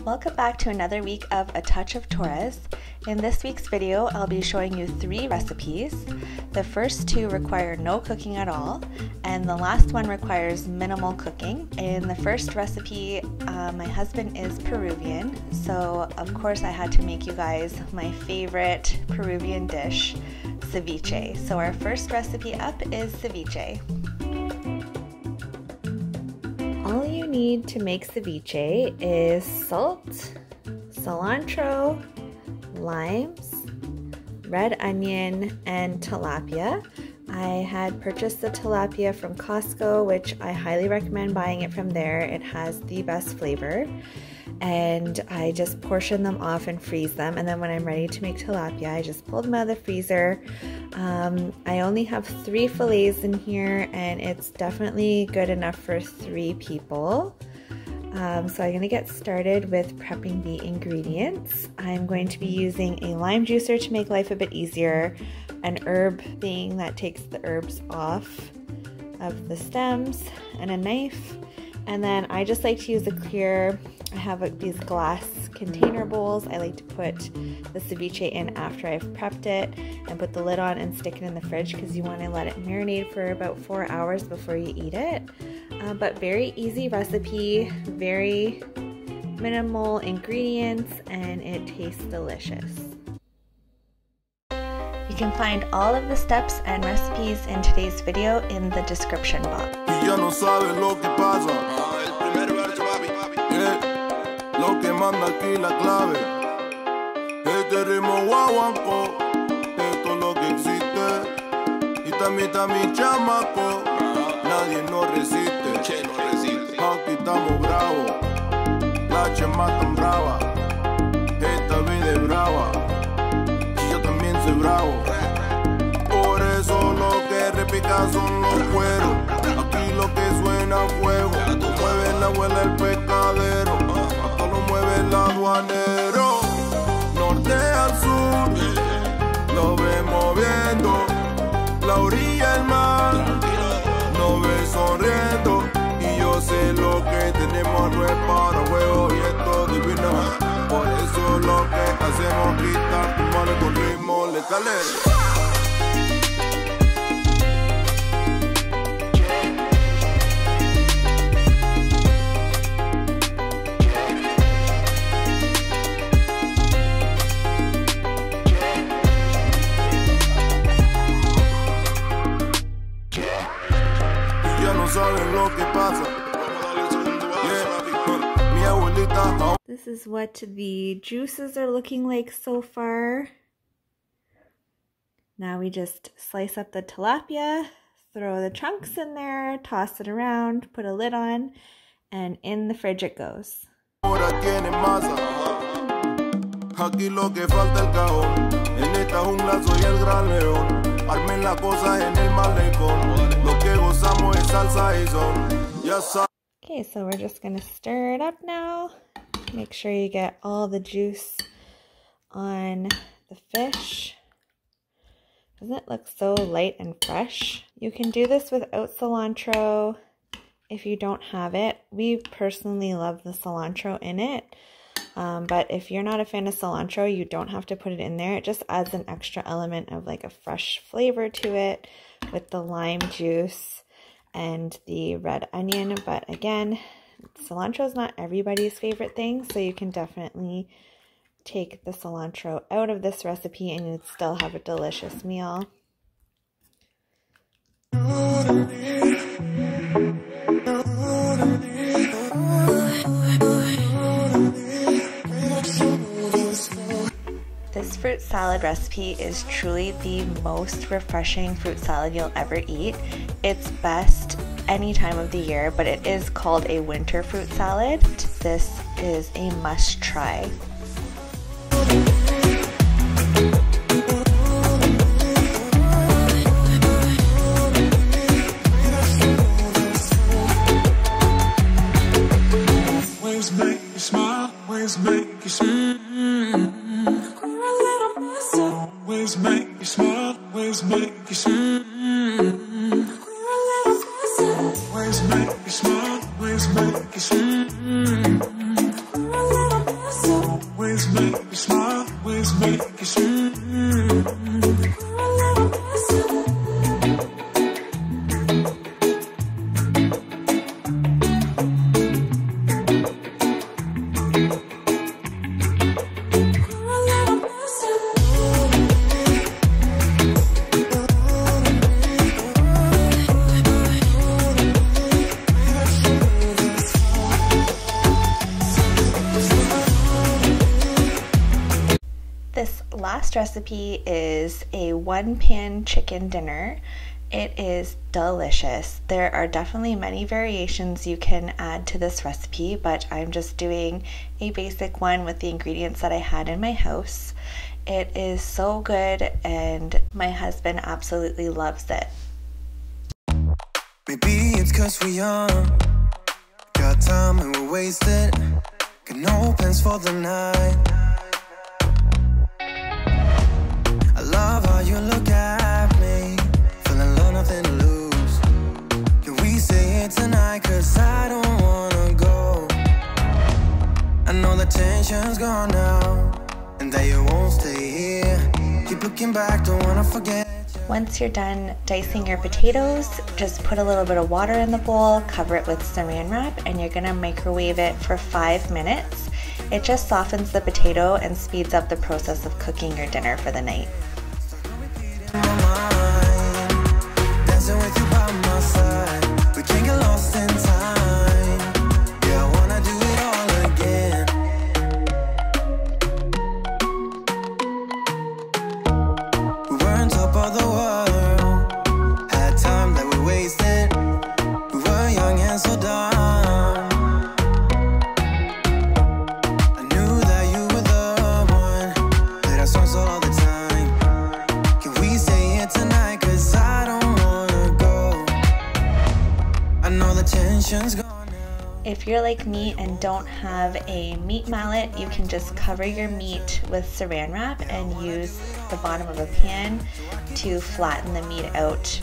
Welcome back to another week of A Touch of Torres. In this week's video, I'll be showing you 3 recipes. The first 2 require no cooking at all, and the last one requires minimal cooking. In the first recipe, my husband is Peruvian, so of course I had to make you guys my favorite Peruvian dish, ceviche. So our first recipe up is ceviche. All you need to make ceviche is salt, cilantro, limes, red onion, and tilapia. I had purchased the tilapia from Costco, which I highly recommend buying it from there. It has the best flavor. And I just portion them off and freeze them, and then when I'm ready to make tilapia, I just pull them out of the freezer. I only have 3 fillets in here, and it's definitely good enough for 3 people. So I'm going to get started with prepping the ingredients. I'm going to be using a lime juicer to make life a bit easier, an herb thing that takes the herbs off of the stems, and a knife. And then I just like to use a clear, I have these glass container bowls. I like to put the ceviche in after I've prepped it and put the lid on and stick it in the fridge because you want to let it marinate for about 4 hours before you eat it. But very easy recipe, very minimal ingredients, and it tastes delicious. You can find all of the steps and recipes in today's video in the description box. Lo que manda aquí la clave. Este ritmo guaguanco, esto es lo que existe. Y también está mi chamaco, nadie nos resiste. Aquí estamos bravos, la chema tan brava. Esta vida es brava, y yo también soy bravo. Por eso lo que repica son los cueros. Aquí lo que suena fuego, mueve la abuela el pescadero. El aduanero, norte al sur, lo ve moviendo, la orilla del mar, nos ve sonriendo, y yo sé lo que tenemos no es para huevo y esto divino, por eso lo que hacemos gritar, tumbarle con ritmo letal. This is what the juices are looking like so far. Now we just slice up the tilapia, throw the chunks in there, toss it around, put a lid on, and in the fridge it goes. Aquí lo que falta el cajón, en esta jungla soy el gran león. Armen las cosas en el malecón, lo que gozamos es salsa y son, ya sabes. Okay, so we're just gonna stir it up now. Make sure you get all the juice on the fish. Doesn't it look so light and fresh? You can do this without cilantro if you don't have it. We personally love the cilantro in it. But if you're not a fan of cilantro, you don't have to put it in there. It just adds an extra element of like a fresh flavor to it with the lime juice and the red onion. But again, cilantro is not everybody's favorite thing, so you can definitely take the cilantro out of this recipe and you'd still have a delicious meal. This fruit salad recipe is truly the most refreshing fruit salad you'll ever eat. It's best any time of the year, but it is called a winter fruit salad. This is a must try. Waves make you smile, waves make you smile. Waves make you smile, waves make you smile. Waves make you smile, waves make you smile. make me smile, always make you see. This last recipe is a one-pan chicken dinner. It is delicious. There are definitely many variations you can add to this recipe, but I'm just doing a basic one with the ingredients that I had in my house. It is so good and my husband absolutely loves it. Maybe it's 'cause we're young, got time and we're wasted, got no plans for the night. I love how you look at me, feeling like nothing to lose. Can we say it tonight? 'Cause I don't wanna go. I know the tension's gone now, and that you won't stay here. Keep looking back, don't wanna forget. Once you're done dicing your potatoes, just put a little bit of water in the bowl, cover it with saran wrap, and you're gonna microwave it for 5 minutes. It just softens the potato and speeds up the process of cooking your dinner for the night. Dancing with you by my side, we can't get lost in time. Yeah, I wanna do it all again. We were on top of the world, had time that we wasted. We were young and so dumb. I knew that you were the one, played our songs all the time. Can we say it tonight? 'Cause I don't wanna go. I know the tension's gone now. If you're like me and don't have a meat mallet, you can just cover your meat with saran wrap and use the bottom of a pan to flatten the meat out.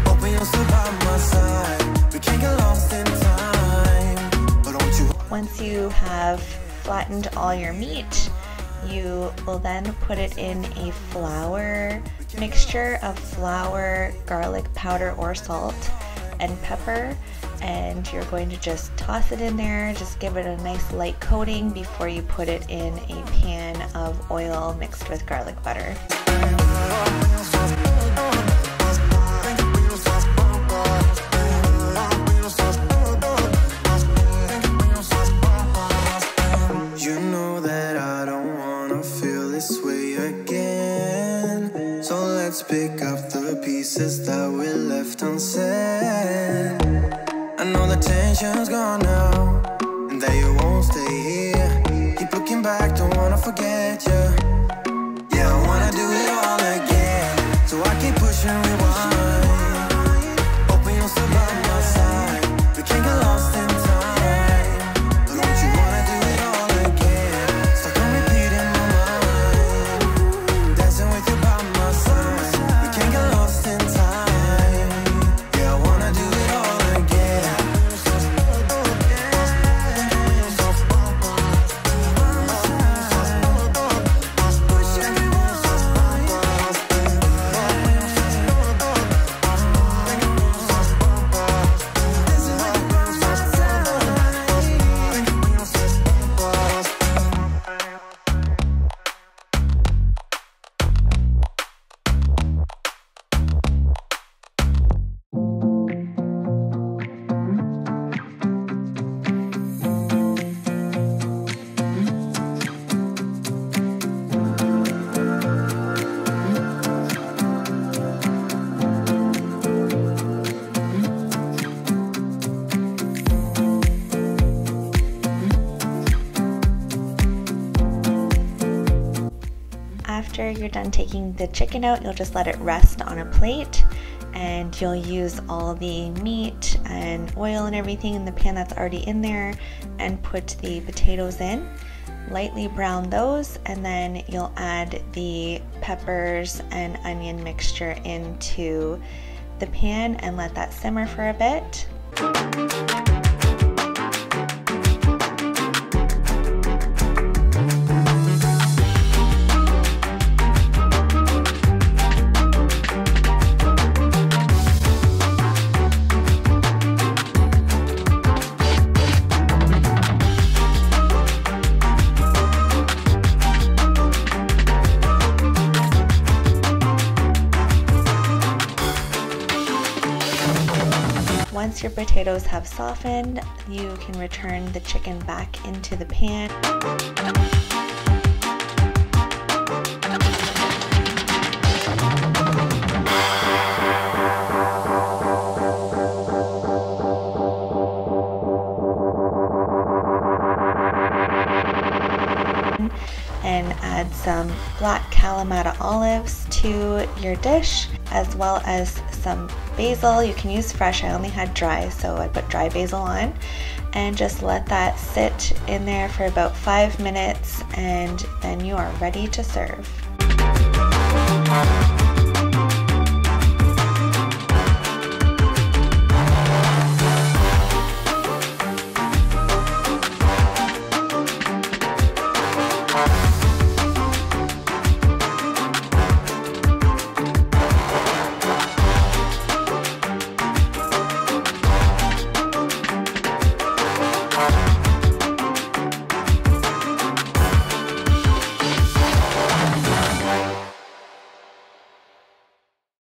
Hoping you'll still by my side. We can't get lost in time. But don't you Once you have flattened all your meat, you will then put it in a flour mixture of flour, garlic powder or salt, and pepper, and you're going to just toss it in there, just give it a nice light coating before you put it in a pan of oil mixed with garlic butter. You know that I don't wanna feel this way again. So let's pick up the pieces that we left unsaid. I know the tension's gone now, and that you won't stay here. Keep looking back, don't wanna forget you. Yeah, I wanna do it all again. So I keep pushing rewind, hoping you'll still by my side. We can't get lost in time. But don't you wanna do it all again? Stuck on repeat in my mind, dancing with you by my side. We can't get lost in time. Yeah, I wanna do it all again. After you're done taking the chicken out, you'll just let it rest on a plate, and you'll use all the meat and oil and everything in the pan that's already in there and put the potatoes in. Lightly brown those, and then you'll add the peppers and onion mixture into the pan and let that simmer for a bit. once your potatoes have softened, you can return the chicken back into the pan. And add some black Kalamata olives to your dish, as well as some basil. You can use fresh, I only had dry, so I put dry basil on, and just let that sit in there for about 5 minutes, and then you are ready to serve.